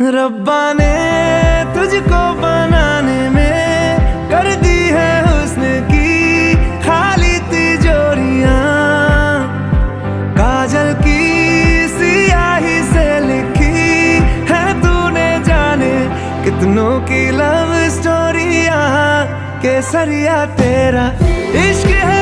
रब्बा ने तुझको बनाने में कर दी है हुस्न की खाली तिजोरियां, काजल की सियाही से लिखी है तूने जाने कितनों की लव स्टोरियां। केसरिया तेरा इश्क है